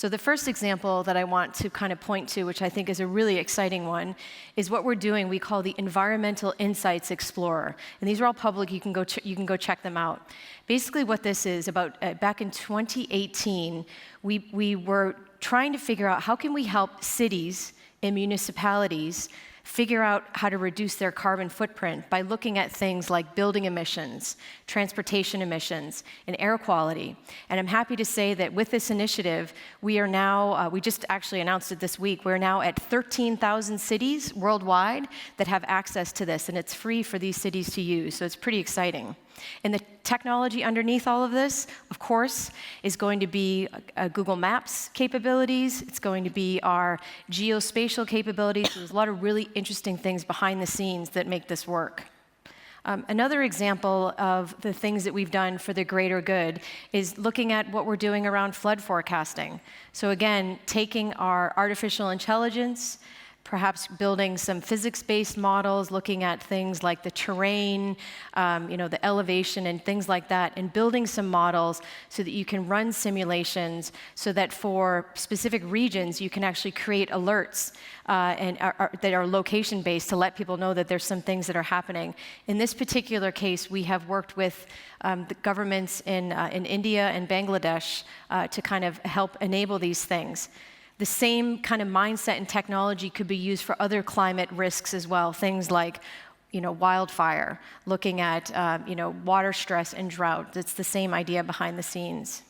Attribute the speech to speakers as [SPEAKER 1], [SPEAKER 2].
[SPEAKER 1] So the first example that I want to kind of point to, which I think is a really exciting one, is what we're doing. We call the Environmental Insights Explorer. And these are all public. You can go check them out. Basically what this is, back in 2018, we were trying to figure out how can we help cities and municipalities figure out how to reduce their carbon footprint by looking at things like building emissions, transportation emissions, and air quality. And I'm happy to say that with this initiative, we are now, we just actually announced it this week, we're now at 13,000 cities worldwide that have access to this, and it's free for these cities to use, so it's pretty exciting. And the technology underneath all of this, of course, is going to be Google Maps capabilities. It's going to be our geospatial capabilities. There's a lot of really interesting things behind the scenes that make this work. Another example of the things that we've done for the greater good is looking at what we're doing around flood forecasting. So again, taking our artificial intelligence, perhaps building some physics-based models, looking at things like the terrain, the elevation and things like that, and building some models so that you can run simulations so that for specific regions, you can actually create alerts that are location-based to let people know that there's some things that are happening. In this particular case, we have worked with the governments in India and Bangladesh to kind of help enable these things. The same kind of mindset and technology could be used for other climate risks as well, things like wildfire, looking at water stress and drought. It's the same idea behind the scenes.